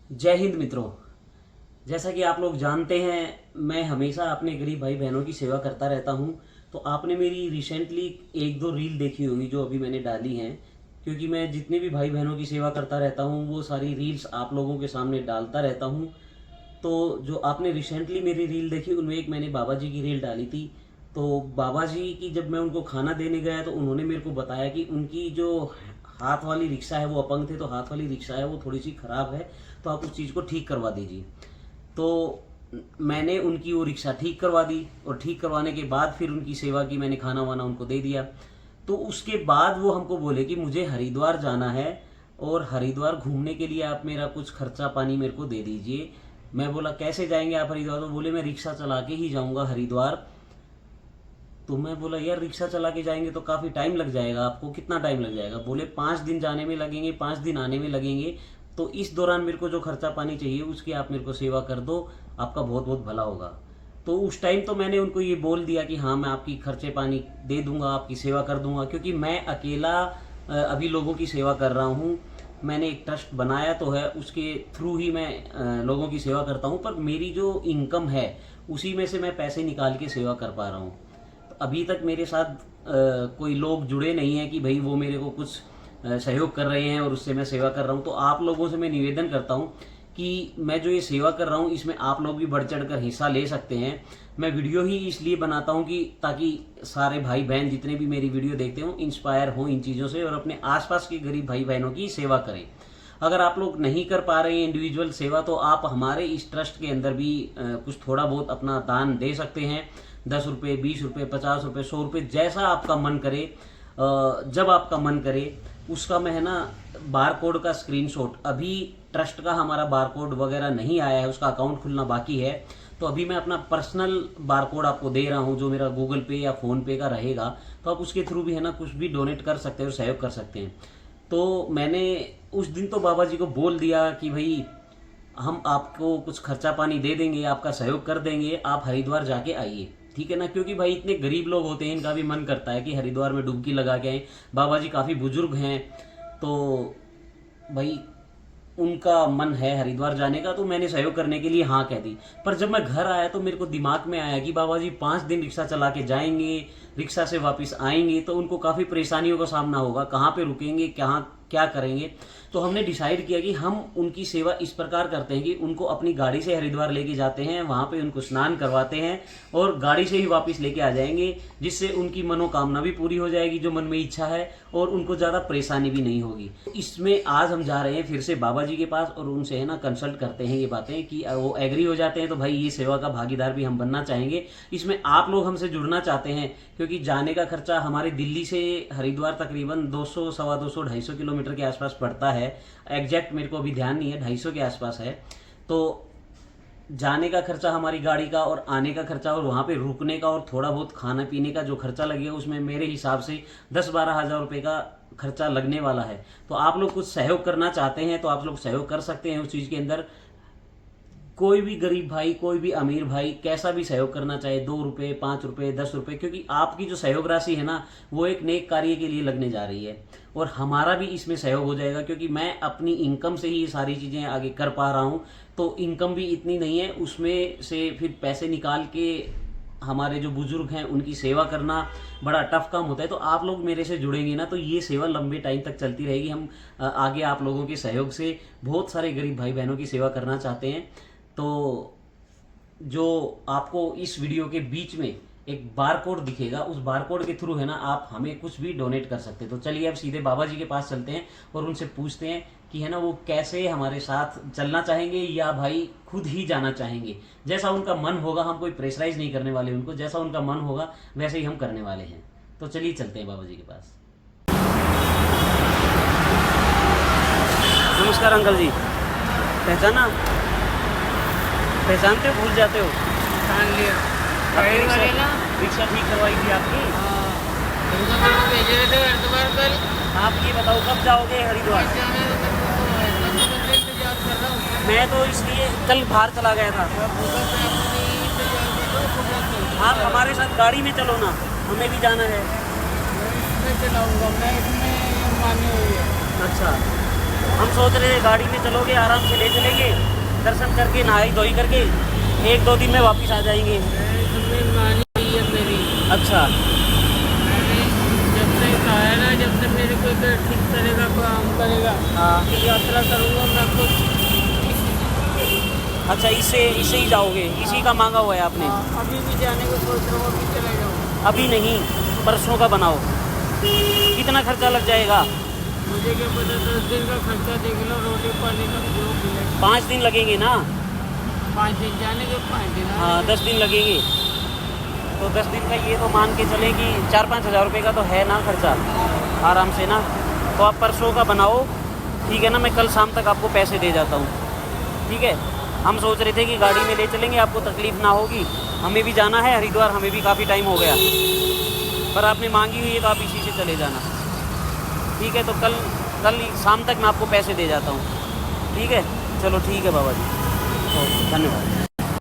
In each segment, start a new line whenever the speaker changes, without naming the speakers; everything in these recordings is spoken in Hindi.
जय हिंद मित्रों। जैसा कि आप लोग जानते हैं, मैं हमेशा अपने गरीब भाई बहनों की सेवा करता रहता हूं। तो आपने मेरी रिसेंटली एक दो रील देखी होंगी जो अभी मैंने डाली हैं, क्योंकि मैं जितने भी भाई बहनों की सेवा करता रहता हूं वो सारी रील्स आप लोगों के सामने डालता रहता हूं। तो जो आपने रिसेंटली मेरी रील देखी उनमें एक मैंने बाबा जी की रील डाली थी। तो बाबा जी की जब मैं उनको खाना देने गया तो उन्होंने मेरे को बताया कि उनकी जो हाथ वाली रिक्शा है, वो अपंग थे तो हाथ वाली रिक्शा है वो थोड़ी सी ख़राब है, तो आप उस चीज़ को ठीक करवा दीजिए। तो मैंने उनकी वो रिक्शा ठीक करवा दी और ठीक करवाने के बाद फिर उनकी सेवा की, मैंने खाना वाना उनको दे दिया। तो उसके बाद वो हमको बोले कि मुझे हरिद्वार जाना है और हरिद्वार घूमने के लिए आप मेरा कुछ खर्चा पानी मेरे को दे दीजिए। मैं बोला कैसे जाएंगे आप हरिद्वार? तो बोले मैं रिक्शा चला के ही जाऊंगा हरिद्वार। तो मैं बोला यार रिक्शा चला के जाएंगे तो काफ़ी टाइम लग जाएगा, आपको कितना टाइम लग जाएगा? बोले 5 दिन जाने में लगेंगे, 5 दिन आने में लगेंगे। तो इस दौरान मेरे को जो खर्चा पानी चाहिए उसकी आप मेरे को सेवा कर दो, आपका बहुत बहुत भला होगा। तो उस टाइम तो मैंने उनको ये बोल दिया कि हाँ मैं आपकी खर्चे पानी दे दूंगा, आपकी सेवा कर दूंगा, क्योंकि मैं अकेला अभी लोगों की सेवा कर रहा हूँ। मैंने एक ट्रस्ट बनाया तो है, उसके थ्रू ही मैं लोगों की सेवा करता हूँ, पर मेरी जो इनकम है उसी में से मैं पैसे निकाल के सेवा कर पा रहा हूँ। अभी तक मेरे साथ कोई लोग जुड़े नहीं हैं कि भाई वो मेरे को कुछ सहयोग कर रहे हैं और उससे मैं सेवा कर रहा हूँ। तो आप लोगों से मैं निवेदन करता हूँ कि मैं जो ये सेवा कर रहा हूँ इसमें आप लोग भी बढ़ चढ़ कर हिस्सा ले सकते हैं। मैं वीडियो ही इसलिए बनाता हूँ कि ताकि सारे भाई बहन जितने भी मेरी वीडियो देखते हो इंस्पायर हो इन चीज़ों से और अपने आसपास के गरीब भाई बहनों की सेवा करें। अगर आप लोग नहीं कर पा रहे हैं इंडिविजुअल सेवा, तो आप हमारे इस ट्रस्ट के अंदर भी कुछ थोड़ा बहुत अपना दान दे सकते हैं। 10 रुपये, 20 रुपये, 50 रुपये, 100 रुपये, जैसा आपका मन करे, जब आपका मन करे उसका। मैं है ना बार कोड का स्क्रीनशॉट, अभी ट्रस्ट का हमारा बार कोड वगैरह नहीं आया है, उसका अकाउंट खुलना बाकी है। तो अभी मैं अपना पर्सनल बार कोड आपको दे रहा हूँ जो मेरा गूगल पे या फ़ोन पे का रहेगा। तो आप उसके थ्रू भी है ना कुछ भी डोनेट कर सकते हैं और सहयोग कर सकते हैं। तो मैंने उस दिन तो बाबा जी को बोल दिया कि भाई हम आपको कुछ खर्चा पानी दे देंगे, आपका सहयोग कर देंगे, आप हरिद्वार जाके आइए, ठीक है ना। क्योंकि भाई इतने गरीब लोग होते हैं, इनका भी मन करता है कि हरिद्वार में डुबकी लगा के आए। बाबा जी काफ़ी बुजुर्ग हैं, तो भाई उनका मन है हरिद्वार जाने का, तो मैंने सहयोग करने के लिए हाँ कह दी। पर जब मैं घर आया तो मेरे को दिमाग में आया कि बाबा जी 5 दिन रिक्शा चला के जाएंगे, रिक्शा से वापस आएंगे तो उनको काफ़ी परेशानियों का सामना होगा, कहाँ पे रुकेंगे, कहाँ क्या करेंगे। तो हमने डिसाइड किया कि हम उनकी सेवा इस प्रकार करते हैं कि उनको अपनी गाड़ी से हरिद्वार लेके जाते हैं, वहाँ पे उनको स्नान करवाते हैं और गाड़ी से ही वापस लेके आ जाएंगे, जिससे उनकी मनोकामना भी पूरी हो जाएगी जो मन में इच्छा है, और उनको ज़्यादा परेशानी भी नहीं होगी। इसमें आज हम जा रहे हैं फिर से बाबा जी के पास और उनसे है ना कंसल्ट करते हैं ये बातें कि वो एग्री हो जाते हैं तो भाई ये सेवा का भागीदार भी हम बनना चाहेंगे। इसमें आप लोग हमसे जुड़ना चाहते हैं, क्योंकि जाने का खर्चा हमारे दिल्ली से हरिद्वार तकरीबन 200, सवा 200, 250 किलोमीटर के आसपास पड़ता है। एग्जैक्ट मेरे को अभी ध्यान नहीं है, 250 के आसपास है। तो जाने का खर्चा हमारी गाड़ी का और आने का खर्चा और वहाँ पे रुकने का और थोड़ा बहुत खाने पीने का जो खर्चा लगेगा उसमें मेरे हिसाब से 10-12 हज़ार रुपये का खर्चा लगने वाला है। तो आप लोग कुछ सहयोग करना चाहते हैं तो आप लोग सहयोग कर सकते हैं उस चीज़ के अंदर। कोई भी गरीब भाई, कोई भी अमीर भाई कैसा भी सहयोग करना चाहे, 2 रुपये, 5 रुपये, 10 रुपये, क्योंकि आपकी जो सहयोग राशि है ना वो एक नेक कार्य के लिए लगने जा रही है और हमारा भी इसमें सहयोग हो जाएगा, क्योंकि मैं अपनी इनकम से ही ये सारी चीज़ें आगे कर पा रहा हूँ। तो इनकम भी इतनी नहीं है, उसमें से फिर पैसे निकाल के हमारे जो बुजुर्ग हैं उनकी सेवा करना बड़ा टफ काम होता है। तो आप लोग मेरे से जुड़ेंगे ना तो ये सेवा लंबे टाइम तक चलती रहेगी। हम आगे आप लोगों के सहयोग से बहुत सारे गरीब भाई बहनों की सेवा करना चाहते हैं। तो जो आपको इस वीडियो के बीच में एक बार कोड दिखेगा, उस बार कोड के थ्रू है ना आप हमें कुछ भी डोनेट कर सकते हैं। तो चलिए अब सीधे बाबा जी के पास चलते हैं और उनसे पूछते हैं कि है ना वो कैसे हमारे साथ चलना चाहेंगे या भाई खुद ही जाना चाहेंगे। जैसा उनका मन होगा, हम कोई प्रेशराइज नहीं करने वाले उनको, जैसा उनका मन होगा वैसे ही हम करने वाले हैं। तो चलिए चलते हैं बाबा जी के पास। नमस्कार अंकल जी, पहचाना? पहचानते हो, भूल जाते हो?
पहचान लिया।
रिक्शा ठीक करवाई थी आपकी।
हरिद्वार को भेज रहे थे हरिद्वार कल।
आप ये बताओ कब जाओगे हरिद्वार?
जाने तो मेरे को इंतजार कर रहा हूँ।
मैं तो इसलिए कल बाहर चला गया था। आप हमारे साथ गाड़ी में चलो ना, हमें भी जाना है।
मैं चलाऊँगा, मैं इसमें मानी हुई है।
अच्छा, हम सोच रहे थे गाड़ी में चलोगे, आराम से ले चलेंगे, दर्शन करके नहाई धोई करके 1-2 दिन में वापस आ जाएंगे।
इसमें मानी हुई है मेरी।
अच्छा।
मैंने जब से कहा है ना, जब से मेरे को इधर ठीक करेगा, काम करेगा,
हाँ।
यात्रा करूँगा मैं खुद।
अच्छा, इससे ही जाओगे, इसी का मांगा हुआ है आपने?
हाँ, अभी भी जाने को सोच रहा हूँ, अभी चले जाऊँ।
अभी नहीं, परसों का बनाओ। कितना खर्चा लग जाएगा?
मुझे क्या पता, 10 दिन का खर्चा देख लो, रोटी पानी का जो मिले।
5 दिन लगेंगे ना?
5 दिन जाने के, 5 दिन आने
हाँ,
के।
10 दिन लगेंगे। तो 10 दिन का ये तो मान के चलें कि 4-5 हज़ार रुपये का तो है ना खर्चा, आराम से ना। तो आप परसों का बनाओ, ठीक है ना? मैं कल शाम तक आपको पैसे दे जाता हूँ, ठीक है? हम सोच रहे थे कि गाड़ी में ले चलेंगे, आपको तकलीफ़ ना होगी। हमें भी जाना है हरिद्वार, हमें भी काफ़ी टाइम हो गया, पर आपने मांगी हुई है तो आप इसी से चले जाना, ठीक है? तो कल शाम तक मैं आपको पैसे दे जाता हूँ, ठीक है? चलो ठीक है बाबा जी, ओके, धन्यवाद।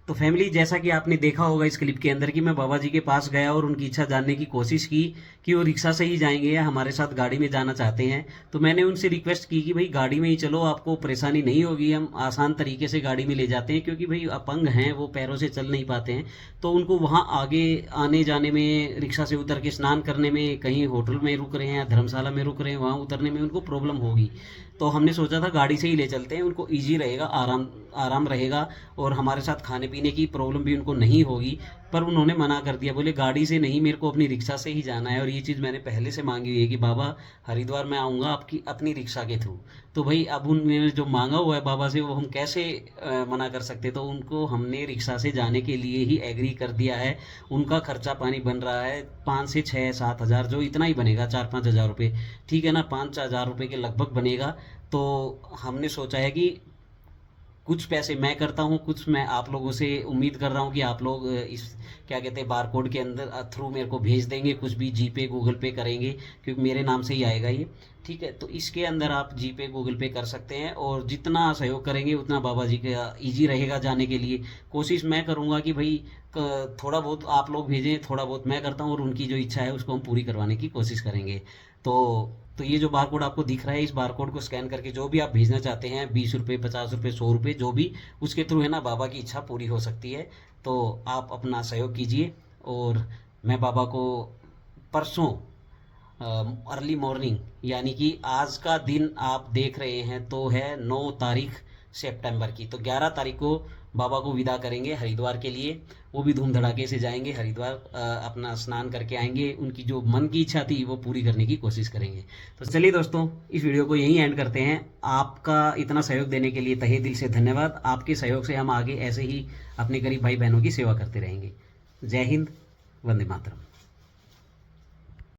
तो फैमिली, जैसा कि आपने देखा होगा इस क्लिप के अंदर कि मैं बाबा जी के पास गया और उनकी इच्छा जानने की कोशिश की कि वो रिक्शा से ही जाएंगे या हमारे साथ गाड़ी में जाना चाहते हैं। तो मैंने उनसे रिक्वेस्ट की कि भाई गाड़ी में ही चलो, आपको परेशानी नहीं होगी, हम आसान तरीके से गाड़ी में ले जाते हैं, क्योंकि भाई अपंग हैं, वो पैरों से चल नहीं पाते हैं, तो उनको वहाँ आगे आने जाने में, रिक्शा से उतर के स्नान करने में, कहीं होटल में रुक रहे हैं या धर्मशाला में रुक रहे हैं, वहाँ उतरने में उनको प्रॉब्लम होगी। तो हमने सोचा था गाड़ी से ही ले चलते हैं, उनको ईजी रहेगा, आराम रहेगा, और हमारे साथ खाने पीने की प्रॉब्लम भी उनको नहीं होगी। पर उन्होंने मना कर दिया, बोले गाड़ी से नहीं, मेरे को अपनी रिक्शा से ही जाना है। और ये चीज़ मैंने पहले से मांगी हुई है कि बाबा हरिद्वार में आऊँगा आपकी अपनी रिक्शा के थ्रू। तो भाई अब उन्होंने जो मांगा हुआ है बाबा से, वो हम कैसे मना कर सकते? तो उनको हमने रिक्शा से जाने के लिए ही एग्री कर दिया है। उनका खर्चा पानी बन रहा है 5 से 6-7 हज़ार, जो इतना ही बनेगा, 4-5 हज़ार रुपये, ठीक है ना? 5 हज़ार रुपये के लगभग बनेगा। तो हमने सोचा है कि कुछ पैसे मैं करता हूँ, कुछ मैं आप लोगों से उम्मीद कर रहा हूँ कि आप लोग इस क्या कहते हैं बार कोड के अंदर थ्रू मेरे को भेज देंगे, कुछ भी जीपे गूगल पे करेंगे, क्योंकि मेरे नाम से ही आएगा ये, ठीक है? तो इसके अंदर आप जीपे गूगल पे कर सकते हैं, और जितना सहयोग करेंगे उतना बाबा जी का ईजी रहेगा जाने के लिए। कोशिश मैं करूँगा कि भाई थोड़ा बहुत आप लोग भेजें, थोड़ा बहुत मैं करता हूँ, और उनकी जो इच्छा है उसको हम पूरी करवाने की कोशिश करेंगे। तो ये जो बार कोड आपको दिख रहा है, इस बार कोड को स्कैन करके जो भी आप भेजना चाहते हैं, 20 रुपये, 50 रुपये, 100 रुपये, जो भी, उसके थ्रू है ना बाबा की इच्छा पूरी हो सकती है। तो आप अपना सहयोग कीजिए, और मैं बाबा को परसों अर्ली मॉर्निंग, यानी कि आज का दिन आप देख रहे हैं तो है 9 तारीख सितंबर की, तो 11 तारीख को बाबा को विदा करेंगे हरिद्वार के लिए। वो भी धूम धड़ाके से जाएंगे हरिद्वार, अपना स्नान करके आएंगे, उनकी जो मन की इच्छा थी वो पूरी करने की कोशिश करेंगे। तो चलिए दोस्तों, इस वीडियो को यहीं एंड करते हैं। आपका इतना सहयोग देने के लिए तहे दिल से धन्यवाद। आपके सहयोग से हम आगे ऐसे ही अपने गरीब भाई बहनों की सेवा करते रहेंगे। जय हिंद, वंदे मातरम।